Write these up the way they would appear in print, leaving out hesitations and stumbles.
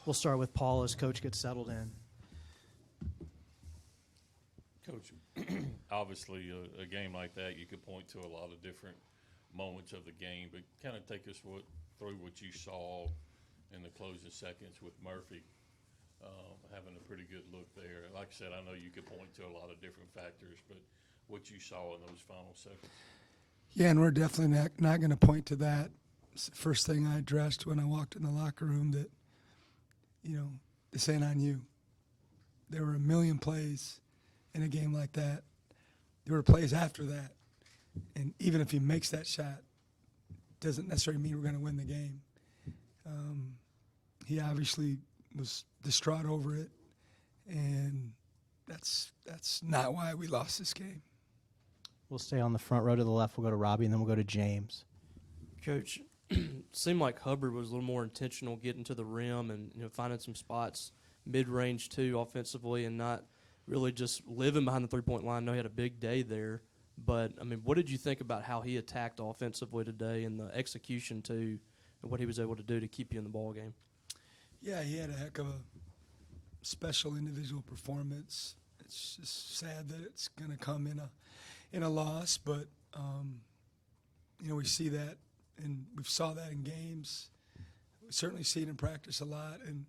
We'll start with Paul as Coach gets settled in. Coach, obviously a game like that, you could point to a lot of different moments of the game, but kind of take us through what you saw in the closing seconds with Murphy having a pretty good look there. Like I said, I know you could point to a lot of different factors, but what you saw in those final seconds. Yeah, and we're definitely not going to point to that. It's the first thing I addressed when I walked in the locker room that, this ain't on you. There were a million plays in a game like that. There were plays after that. And even if he makes that shot, doesn't necessarily mean we're going to win the game. He obviously was distraught over it, and that's not why we lost this game. We'll stay on the front row to the left. We'll go to Robbie, and then we'll go to James. Coach, seemed like Hubbard was a little more intentional getting to the rim and finding some spots mid-range too offensively, and not really just living behind the three-point line. I know he had a big day there, but what did you think about how he attacked offensively today and the execution too, and what he was able to do to keep you in the ball game? Yeah, he had a heck of a special individual performance. It's just sad that it's going to come in a loss, but we see that, and we saw that in games. We certainly see it in practice a lot, and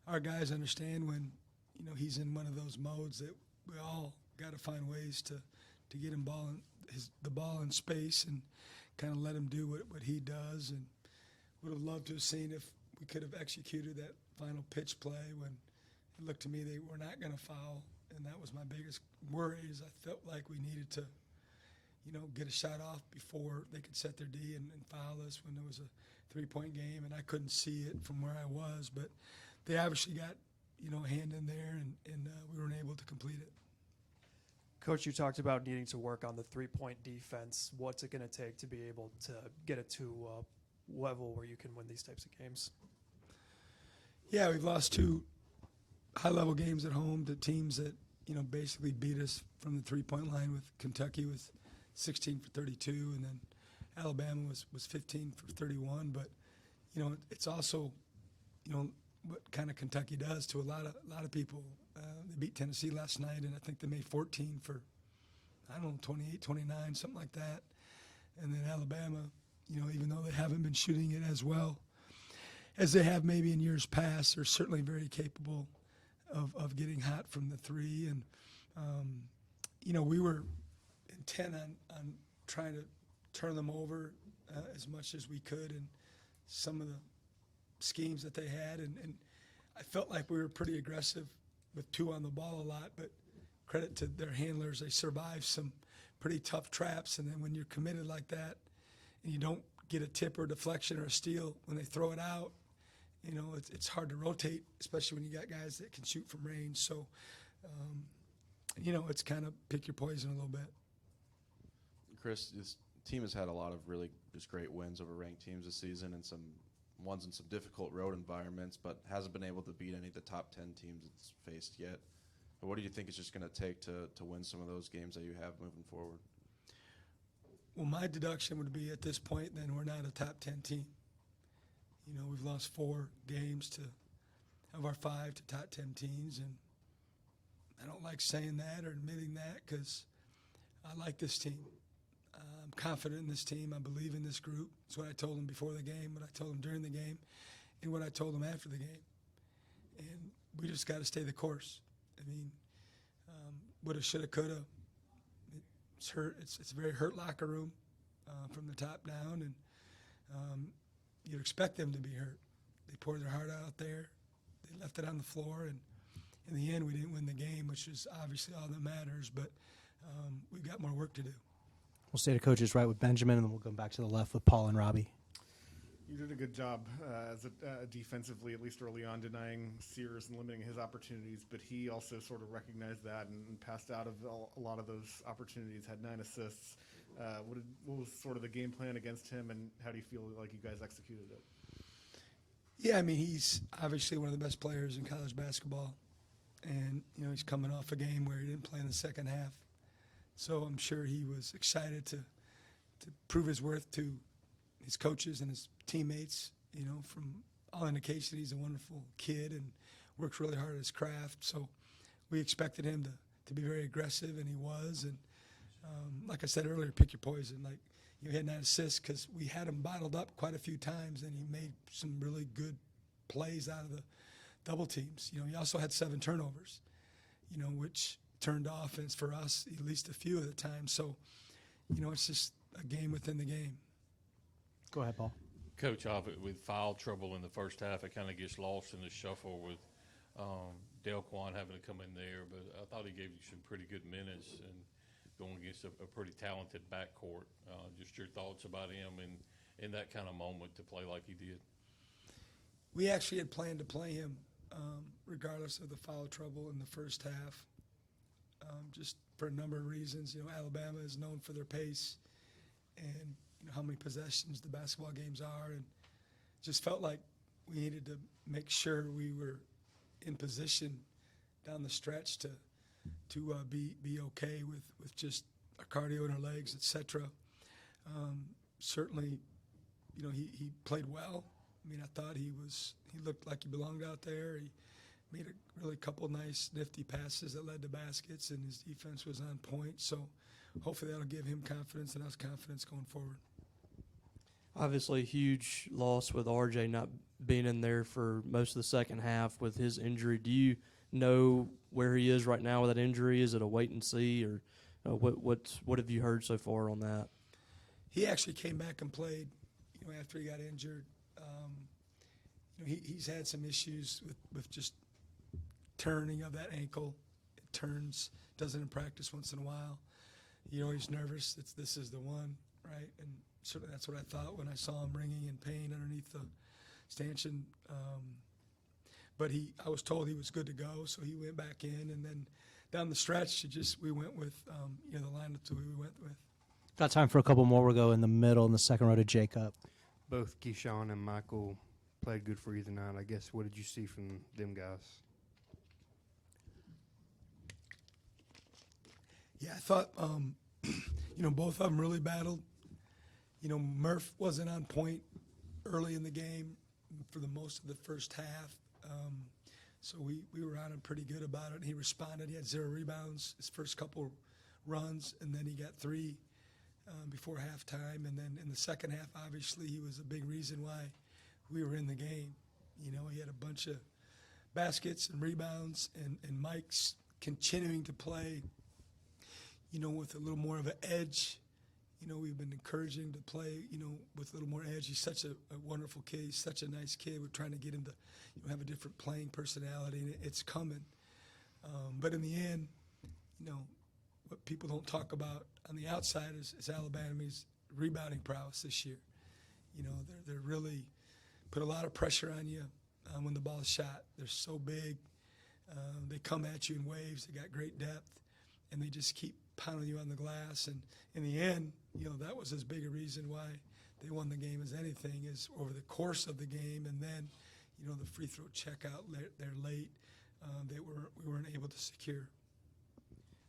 our guys understand when he's in one of those modes that we all got to find ways to get him the ball in space and kind of let him do what he does. And would have loved to have seen if we could have executed that final pitch play when it looked to me they were not going to foul, and that was my biggest worry. Is I felt like we needed to get a shot off before they could set their D and foul us when there was a three-point game, and I couldn't see it from where I was. But they obviously got, a hand in there, and we weren't able to complete it. Coach, you talked about needing to work on the three-point defense. What's it going to take to be able to get it to a level where you can win these types of games? Yeah, we've lost two high-level games at home to teams that, basically beat us from the three-point line, with Kentucky with 16 for 32, and then Alabama was 15 for 31. But, it's also, what kind of Kentucky does to a lot of people. They beat Tennessee last night, and I think they made 14 for, 28, 29, something like that. And then Alabama, even though they haven't been shooting it as well as they have maybe in years past, they're certainly very capable of getting hot from the three. And, we were intent on trying to turn them over as much as we could in some of the schemes that they had. And I felt like we were pretty aggressive with two on the ball a lot, but credit to their handlers. They survived some pretty tough traps. And then when you're committed like that and you don't get a tip or deflection or a steal when they throw it out, it's hard to rotate, especially when you got guys that can shoot from range. So, it's kind of pick your poison a little bit. Chris, this team has had a lot of really just great wins over ranked teams this season, and some ones in some difficult road environments, but hasn't been able to beat any of the top 10 teams it's faced yet. What do you think it's just going to take to win some of those games that you have moving forward? Well, my deduction would be at this point, then we're not a top 10 team. We've lost 4 games of our 5 to top 10 teams, and I don't like saying that or admitting that because I like this team. I'm confident in this team. I believe in this group. It's what I told them before the game, what I told them during the game, and what I told them after the game. And we just got to stay the course. Woulda, shoulda, coulda. It's hurt. It's a very hurt locker room from the top down, and you'd expect them to be hurt. They poured their heart out there. They left it on the floor, and in the end, we didn't win the game, which is obviously all that matters. But we've got more work to do. We'll stay to coaches right with Benjamin, and then we'll go back to the left with Paul and Robbie. You did a good job defensively, at least early on, denying Sears and limiting his opportunities, but he also sort of recognized that and passed out of a lot of those opportunities, had 9 assists. What was sort of the game plan against him, and how do you feel like you guys executed it? Yeah, he's obviously one of the best players in college basketball, and, he's coming off a game where he didn't play in the second half. So I'm sure he was excited to prove his worth to his coaches and his teammates, from all indication he's a wonderful kid and works really hard at his craft. So we expected him to be very aggressive, and he was. And like I said earlier, pick your poison. Like, he had 9 assists because we had him bottled up quite a few times, and he made some really good plays out of the double teams. He also had 7 turnovers, which turned offense for us at least a few of the time. So, it's just a game within the game. Go ahead, Paul. Coach, with foul trouble in the first half, it kind of gets lost in the shuffle with Delquan having to come in there. But I thought he gave you some pretty good minutes and going against a pretty talented backcourt. Just your thoughts about him and in that kind of moment to play like he did. We actually had planned to play him regardless of the foul trouble in the first half, just for a number of reasons. Alabama is known for their pace and how many possessions the basketball games are, and just felt like we needed to make sure we were in position down the stretch to be okay with just our cardio in our legs, etc. Certainly, he played well. I thought he looked like he belonged out there. He made a really couple nice, nifty passes that led to baskets, and his defense was on point. So hopefully that'll give him confidence and us confidence going forward. Obviously, a huge loss with RJ not being in there for most of the second half with his injury. Do you know where he is right now with that injury? Is it a wait and see, or what have you heard so far on that? He actually came back and played, after he got injured. He's had some issues with just turning of that ankle. It turns, doesn't in practice once in a while. He's nervous. This is the one, right? And certainly that's what I thought when I saw him ringing in pain underneath the stanchion. But I was told he was good to go, so he went back in. And then down the stretch, we went with, the lineup that we went with. Got time for a couple more. We'll go in the middle in the second row to Jacob. Both Keyshawn and Michael played good for you tonight. I guess, what did you see from them guys? Yeah, I thought, both of them really battled. Murph wasn't on point early in the game for the most of the first half. So we were on him pretty good about it. He responded. He had 0 rebounds his first couple runs, and then he got 3 before halftime. And then in the second half, obviously, he was a big reason why we were in the game. He had a bunch of baskets and rebounds, and Mike's continuing to play, with a little more of an edge. We've been encouraging to play, with a little more edge. He's such a wonderful kid. He's such a nice kid. We're trying to get him to have a different playing personality, and it's coming. But in the end, what people don't talk about on the outside is Alabama's rebounding prowess this year. They're really put a lot of pressure on you when the ball is shot. They're so big. They come at you in waves. They got great depth, and they just keep pounding you on the glass. And in the end, that was as big a reason why they won the game as anything, is over the course of the game. And then, the free throw checkout there late, we weren't able to secure.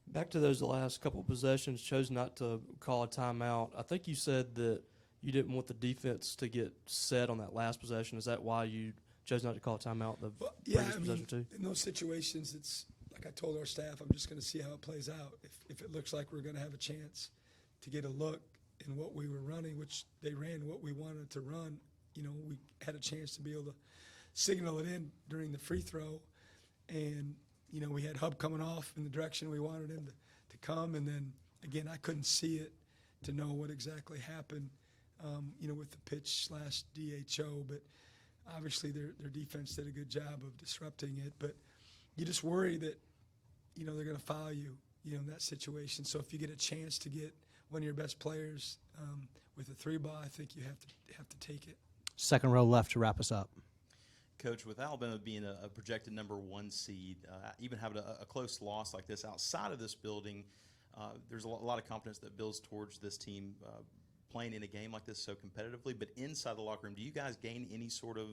Back to those last couple possessions, chose not to call a timeout. I think you said that you didn't want the defense to get set on that last possession. Is that why you chose not to call a timeout the previous possession too? In those situations, it's like I told our staff, I'm just going to see how it plays out. If it looks like we're going to have a chance to get a look in what we were running, which they ran what we wanted to run, we had a chance to be able to signal it in during the free throw. And, we had Hub coming off in the direction we wanted him to come. And then, again, I couldn't see it to know what exactly happened, with the pitch/DHO. But obviously their defense did a good job of disrupting it. But you just worry that, they're going to foul you, in that situation. So if you get a chance to get one of your best players with a 3-ball, I think you have to take it. Second row left to wrap us up. Coach, with Alabama being a projected number 1 seed, even having a close loss like this outside of this building, there's a lot of confidence that builds towards this team playing in a game like this so competitively. But inside the locker room, do you guys gain any sort of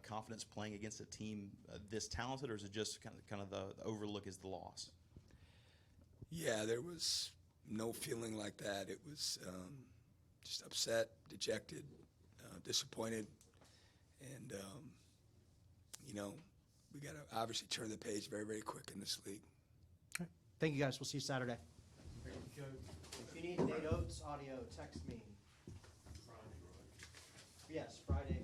confidence playing against a team this talented, or is it just kind of the overlook is the loss? Yeah, there was no feeling like that. It was just upset, dejected, disappointed. And, we got to obviously turn the page very, very quick in this league. Thank you, guys. We'll see you Saturday. If you need Nate Oates audio, text me. Yes, Friday.